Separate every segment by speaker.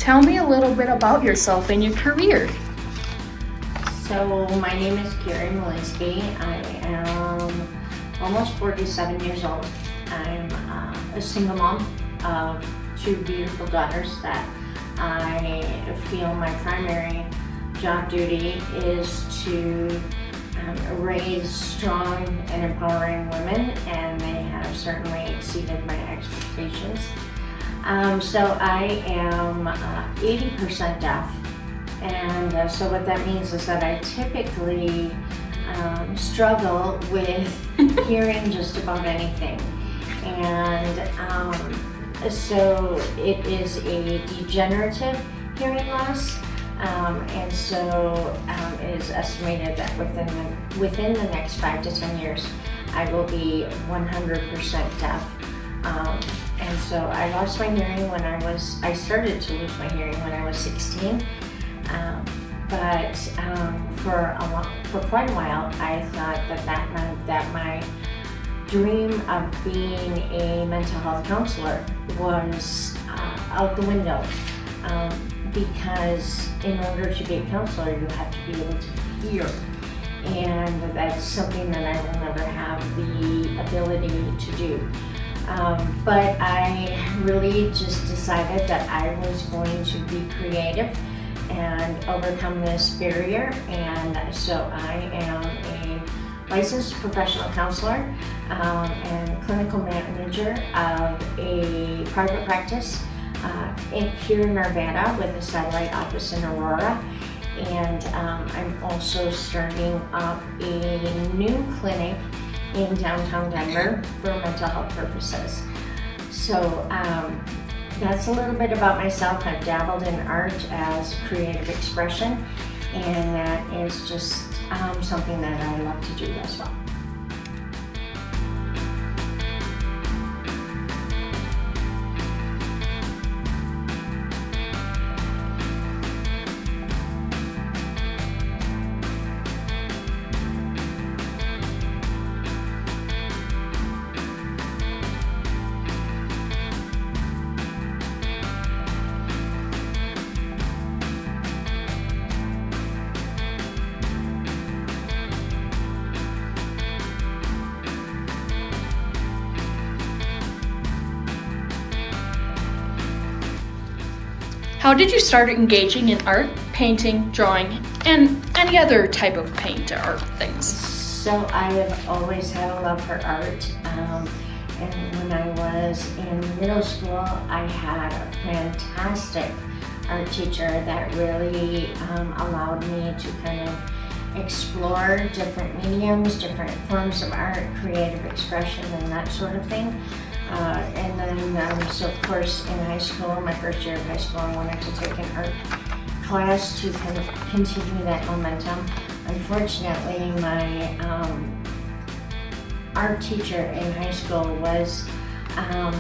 Speaker 1: Tell me a little bit about yourself and your career.
Speaker 2: So my name is Molinski. I am almost 47 years old. I'm a single mom of two beautiful daughters that I feel my primary job duty is to raise strong and empowering women, and they have certainly exceeded my expectations. So I am 80% deaf, and so what that means is that I typically struggle with hearing just about anything. And so it is a degenerative hearing loss, and so it is estimated that within the next 5 to 10 years, I will be 100% deaf. And so I lost my hearing I started to lose my hearing when I was 16. But for quite a while, I thought that meant that my dream of being a mental health counselor was out the window, because in order to be a counselor, you have to be able to hear, and that's something that I will never have the ability to do. But I really just decided that I was going to be creative and overcome this barrier, and so I am a licensed professional counselor and clinical manager of a private practice here in Nevada with a satellite office in Aurora. And I'm also starting up a new clinic in downtown Denver for mental health purposes. So that's a little bit about myself. I've dabbled in art as creative expression, and that is just something that I love to do as well.
Speaker 1: How did you start engaging in art, painting, drawing, and any other type of paint or art things?
Speaker 2: So I have always had a love for art, and when I was in middle school, I had a fantastic art teacher that really allowed me to kind of explore different mediums, different forms of art, creative expression, and that sort of thing. And then, so of course, in high school, my first year of high school, I wanted to take an art class to kind of continue that momentum. Unfortunately, my art teacher in high school was a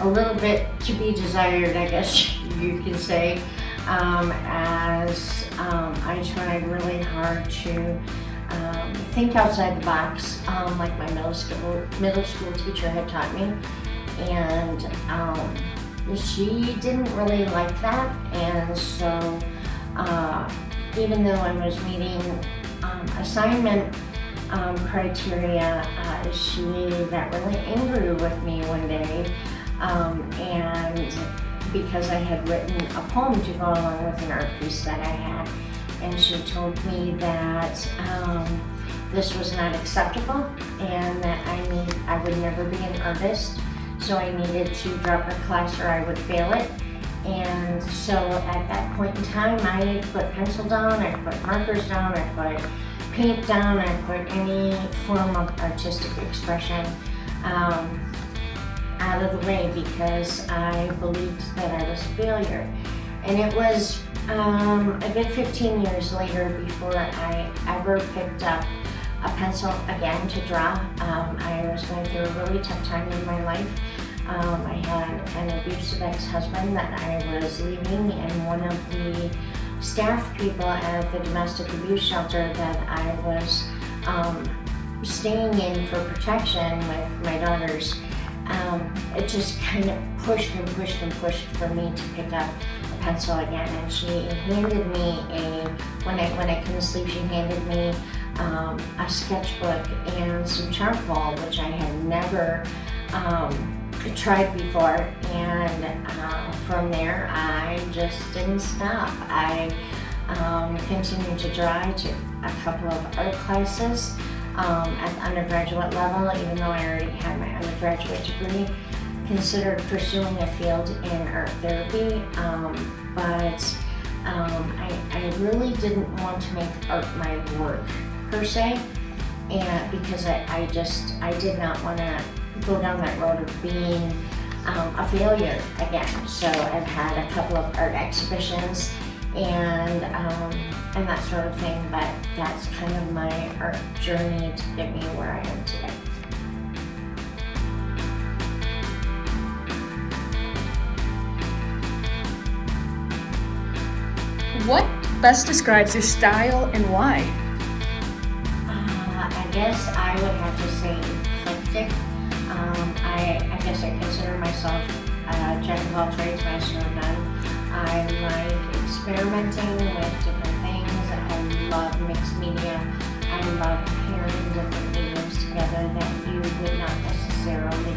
Speaker 2: little bit to be desired, I guess you could say, as I tried really hard to think outside the box, like my middle school teacher had taught me, and she didn't really like that. And so even though I was meeting assignment criteria, she got really angry with me one day, and because I had written a poem to go along with an art piece that I had, and she told me that this was not acceptable and that I would never be an artist, so I needed to drop her class or I would fail it. And so at that point in time, I put pencil down, I put markers down, I put paint down, I put any form of artistic expression out of the way, because I believed that I was a failure. And it was a good 15 years later before I ever picked up a pencil again to draw. I was going through a really tough time in my life. I had an abusive ex-husband that I was leaving, and one of the staff people at the domestic abuse shelter that I was staying in for protection with my daughters it just kind of pushed and pushed and pushed for me to pick up a pencil again. And she handed me when I couldn't sleep, she handed me a sketchbook and some charcoal, which I had never tried before. And from there, I just didn't stop. I continued to draw. I took a couple of art classes at the undergraduate level, even though I already had my undergraduate degree. Considered pursuing a field in art therapy, but I really didn't want to make art my work per se, and because I did not want to go down that road of being a failure again. So I've had a couple of art exhibitions and that sort of thing, but that's kind of my art journey to get me where I am today.
Speaker 1: What best describes your style and why?
Speaker 2: I guess I would have to say eclectic. I guess I consider myself a jack of all trades, master of none. I like experimenting with different things. I love mixed media. I love pairing different mediums together that you would not necessarily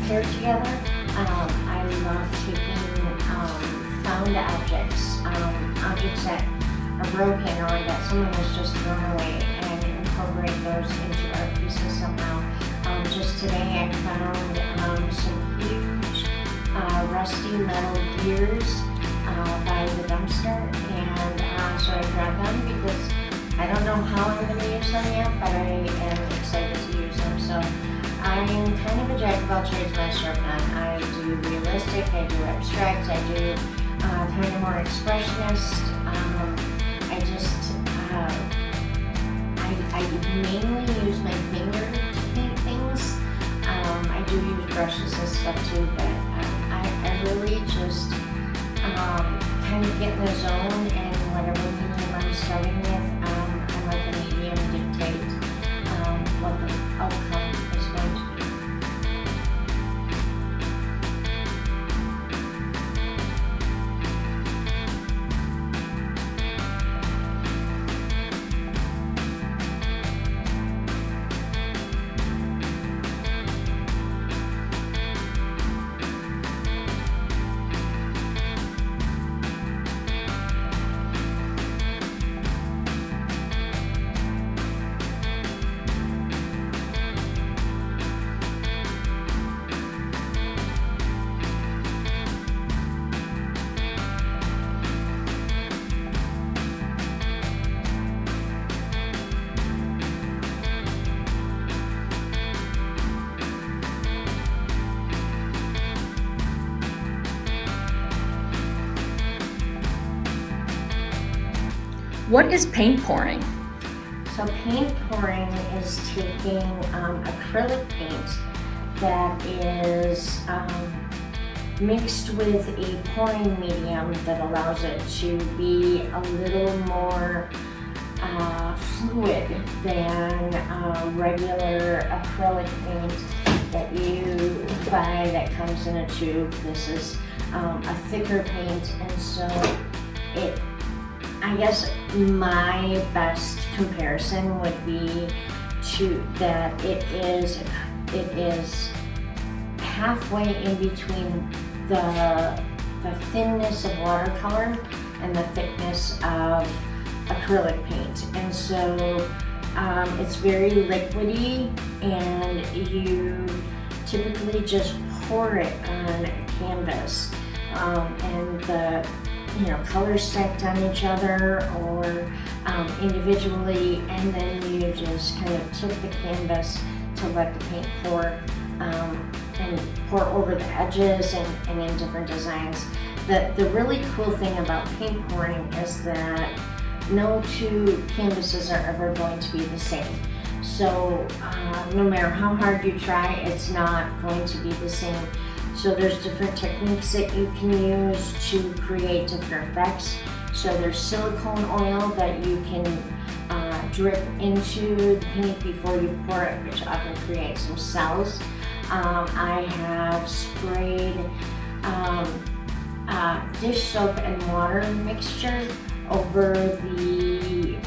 Speaker 2: pair together. I love taking found objects, objects that are broken or that someone has just thrown away, and incorporate those into art pieces somehow. Just today I found some huge rusty metal gears by the dumpster, and so I grabbed them because I don't know how I'm going to use them yet, but I am excited to use them. So I'm kind of a jack of all trades, master of none. I do realistic, I do abstract, I do kind of more expressionist. I mainly use my finger to paint things. I do use brushes and stuff too, but I really just kind of get in the zone, and whatever medium I'm starting with, I let the medium dictate what the outcome is going to be.
Speaker 1: What is paint pouring?
Speaker 2: So paint pouring is taking acrylic paint that is mixed with a pouring medium that allows it to be a little more fluid than regular acrylic paint that you buy that comes in a tube. This is a thicker paint, and so I guess my best comparison would be to that it is halfway in between the thinness of watercolor and the thickness of acrylic paint, and so it's very liquidy, and you typically just pour it on a canvas, and the colors stacked on each other or individually, and then you just kind of tip the canvas to let the paint pour and pour over the edges and in different designs. The really cool thing about paint pouring is that no two canvases are ever going to be the same. So no matter how hard you try, it's not going to be the same. So there's different techniques that you can use to create different effects. So there's silicone oil that you can drip into the paint before you pour it, which often creates some cells. I have sprayed dish soap and water mixture over the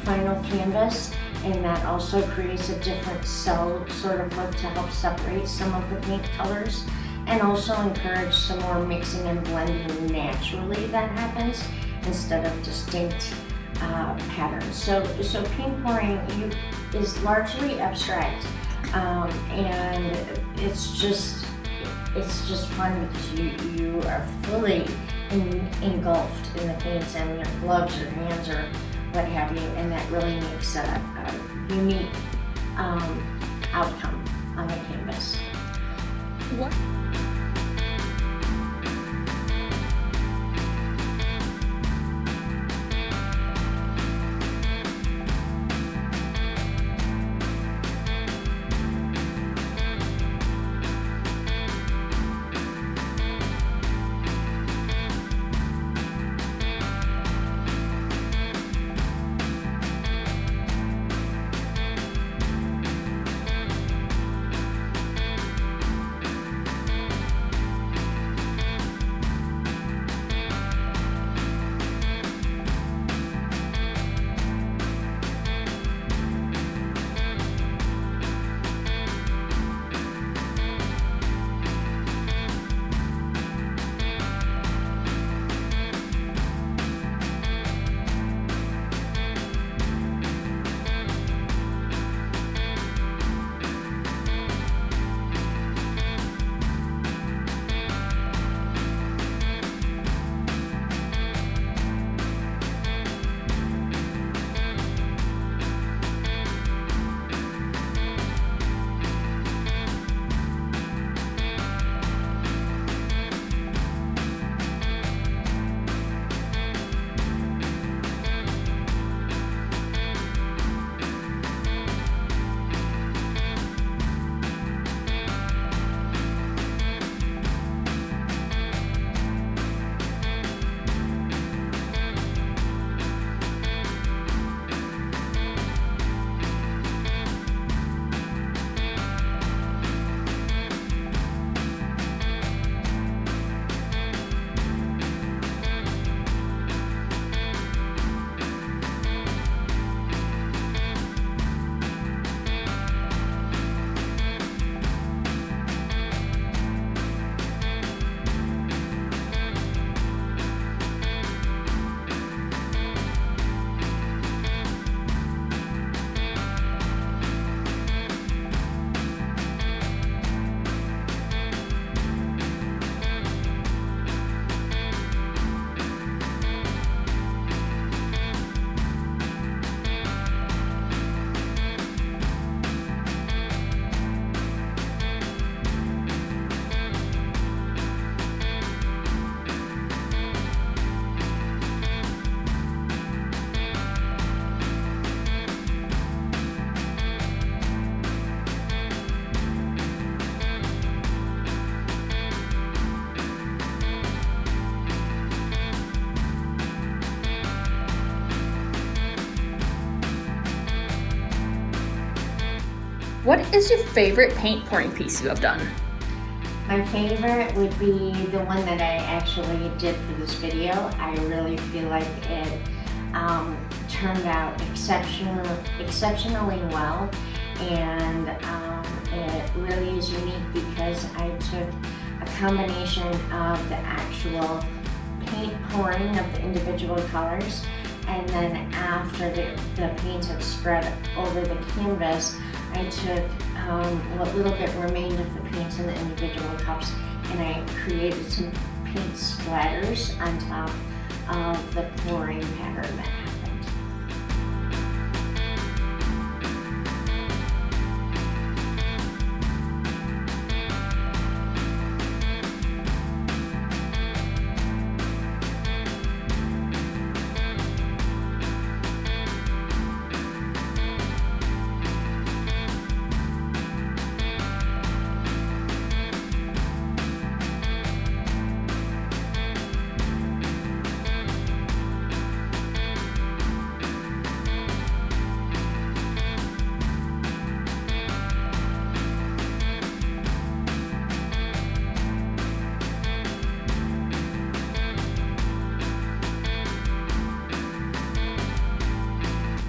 Speaker 2: final canvas, and that also creates a different cell sort of look to help separate some of the paint colors, and also encourage some more mixing and blending naturally that happens instead of distinct patterns. So paint pouring is largely abstract, and it's just fun because you are fully engulfed in the paints and your gloves, your hands, or what have you, and that really makes a unique outcome on the canvas.
Speaker 1: What? What is your favorite paint pouring piece you have done?
Speaker 2: My favorite would be the one that I actually did for this video. I really feel like it turned out exceptionally well, and it really is unique because I took a combination of the actual paint pouring of the individual colors, and then after the paints had spread over the canvas, I took what little bit remained of the paints in the individual cups, and I created some paint splatters on top of the pouring pattern that happened.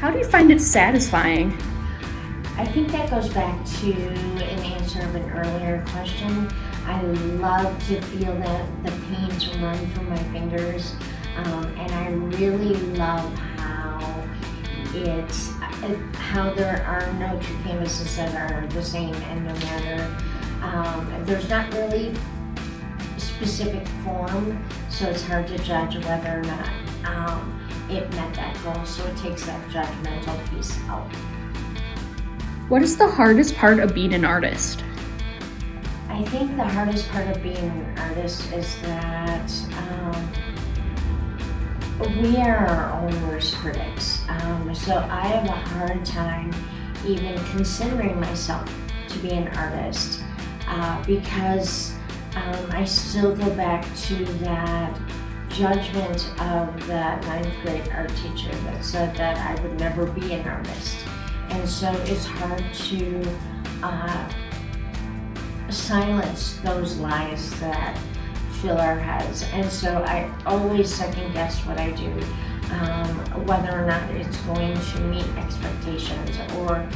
Speaker 1: How do you find it satisfying?
Speaker 2: I think that goes back to an answer of an earlier question. I love to feel the paint run through my fingers, and I really love how there are no two canvases that are the same, and no matter, there's not really specific form, so it's hard to judge whether or not it met that goal, so it takes that judgmental piece out.
Speaker 1: What is the hardest part of being an artist?
Speaker 2: I think the hardest part of being an artist is that we are our own worst critics. So I have a hard time even considering myself to be an artist because I still go back to that judgment of that 9th grade art teacher that said that I would never be an artist. And so it's hard to silence those lies that fill our heads. And so I always second guess what I do, whether or not it's going to meet expectations or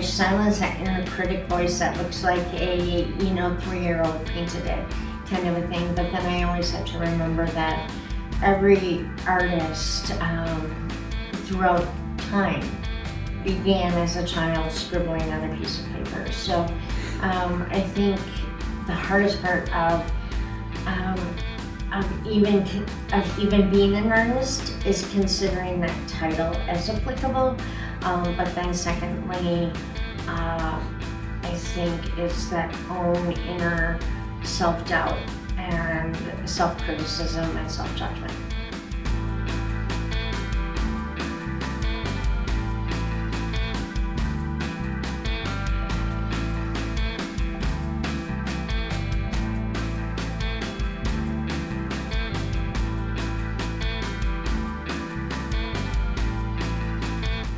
Speaker 2: silence that inner critic voice that looks like a 3-year-old painted it kind of a thing. But then I always have to remember that every artist throughout time began as a child scribbling on a piece of paper. So I think the hardest part of even being an artist is considering that title as applicable. But then secondly, I think it's that own inner self-doubt and self-criticism and self-judgment.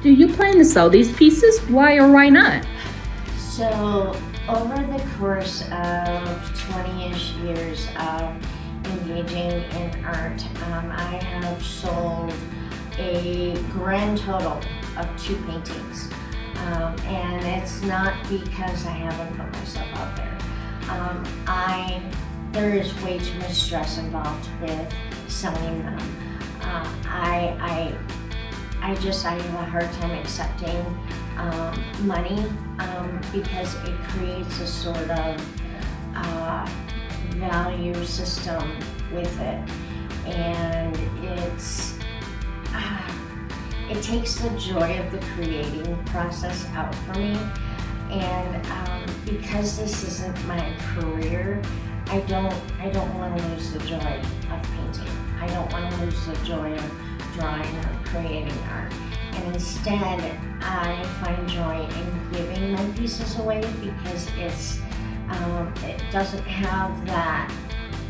Speaker 1: Do you plan to sell these pieces? Why or why not?
Speaker 2: So over the course of 20-ish years of engaging in art, I have sold a grand total of 2 paintings. And it's not because I haven't put myself out there. There is way too much stress involved with selling them. I have a hard time accepting money because it creates a sort of value system with it, and it takes the joy of the creating process out for me. And because this isn't my career, I don't want to lose the joy of painting. I don't want to lose the joy of drawing or creating art. And instead, I find joy in giving my pieces away because it doesn't have that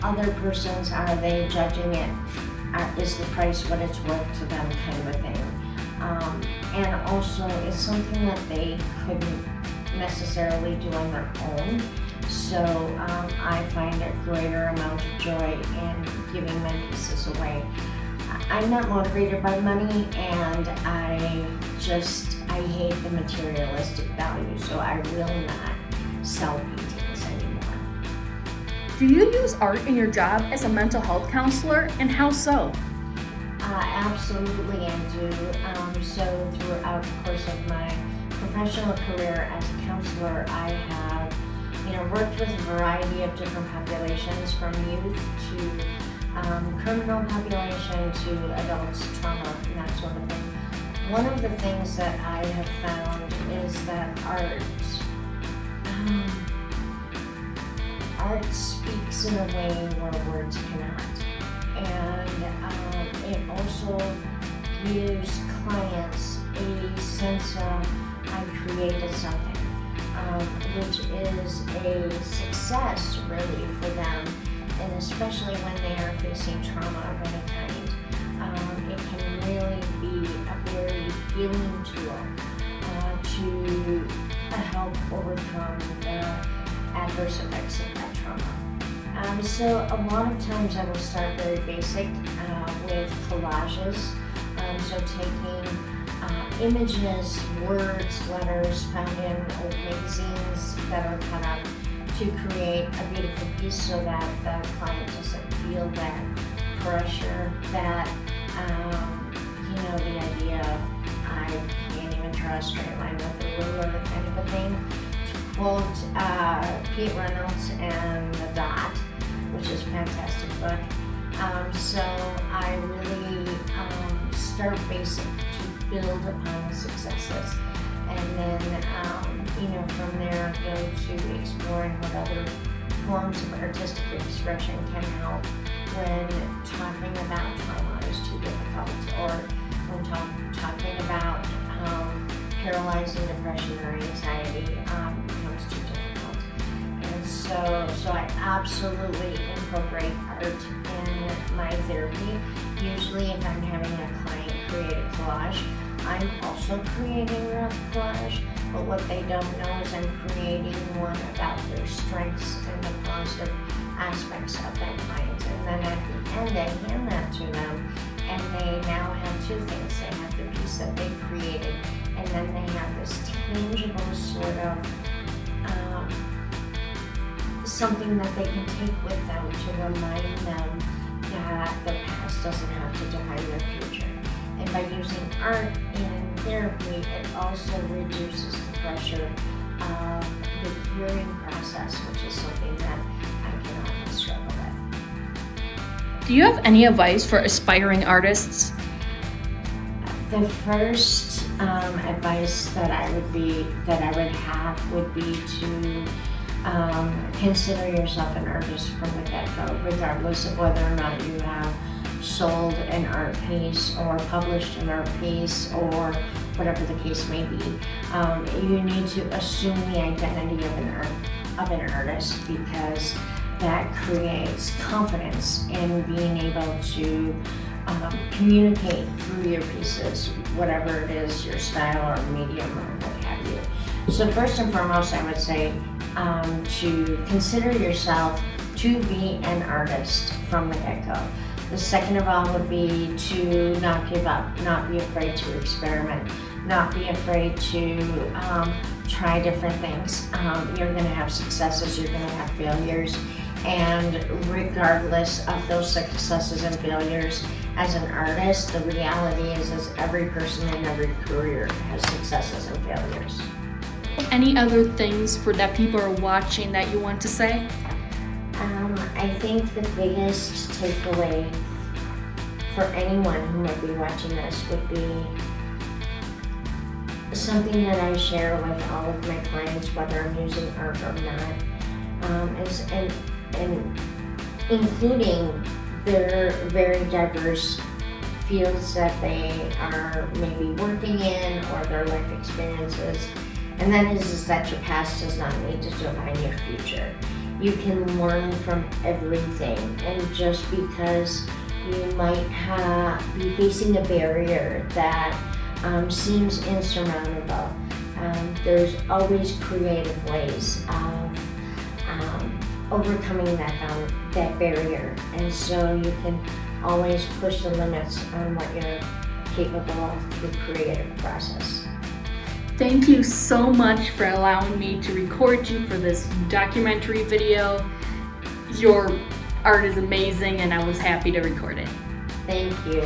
Speaker 2: other person's, are they judging it, is the price what it's worth to them kind of a thing. And also, it's something that they couldn't necessarily do on their own. So I find a greater amount of joy in giving my pieces away. I'm not motivated by money, and I hate the materialistic value, so I will not sell paintings anymore.
Speaker 1: Do you use art in your job as a mental health counselor, and how so?
Speaker 2: Absolutely, I do. So throughout the course of my professional career as a counselor, I have worked with a variety of different populations, from youth to criminal population to adults, trauma, and that sort of thing. One of the things that I have found is that art speaks in a way where words cannot. And it also gives clients a sense of, I created something, which is a success really for them. And especially when they are facing trauma of any kind, it can really be a very healing tool to help overcome the adverse effects of that trauma. So a lot of times I will start very basic with collages. So taking images, words, letters found in old magazines that are cut up to create a beautiful piece so that the client doesn't feel that pressure, that, the idea of I can't even draw a straight line with a ruler kind of a thing. To quote Pete Reynolds and The Dot, which is a fantastic book. So I really start basic to build upon the successes, and then from there go to exploring what other forms of artistic expression can help when talking about trauma is too difficult, or when talking about paralyzing depression or anxiety becomes too difficult. And so I absolutely incorporate art in my therapy. Usually if I'm having a client create a collage, I'm also creating a collage, but what they don't know is I'm creating one about their strengths and the positive aspects of that client. And then at the end, I hand that to them, and they now have two things. They have the piece that they created, and then they have this tangible sort of something that they can take with them to remind them that the past doesn't have to define their future. And by using art in therapy, it also reduces the pressure of the healing process, which is something that I can often struggle with.
Speaker 1: Do you have any advice for aspiring artists?
Speaker 2: The first advice that I would have would be to consider yourself an artist from the get-go, regardless of whether or not you have sold an art piece or published an art piece or whatever the case may be. You need to assume the identity of an artist, because that creates confidence in being able to communicate through your pieces, whatever it is, your style or medium or what have you. So first and foremost, I would say to consider yourself to be an artist from the get-go. The second of all would be to not give up, not be afraid to experiment, not be afraid to try different things. You're going to have successes, you're going to have failures, and regardless of those successes and failures, as an artist, the reality is every person in every career has successes and failures.
Speaker 1: Any other things for that people are watching that you want to say?
Speaker 2: I think the biggest takeaway for anyone who might be watching this would be something that I share with all of my clients, whether I'm using art or not, and including their very diverse fields that they are maybe working in or their life experiences. And that is that your past does not need to define your future. You can learn from everything, and just because you might be facing a barrier that seems insurmountable, there's always creative ways of overcoming that barrier, and so you can always push the limits on what you're capable of through the creative process.
Speaker 1: Thank you so much for allowing me to record you for this documentary video. Your art is amazing, and I was happy to record it.
Speaker 2: Thank you.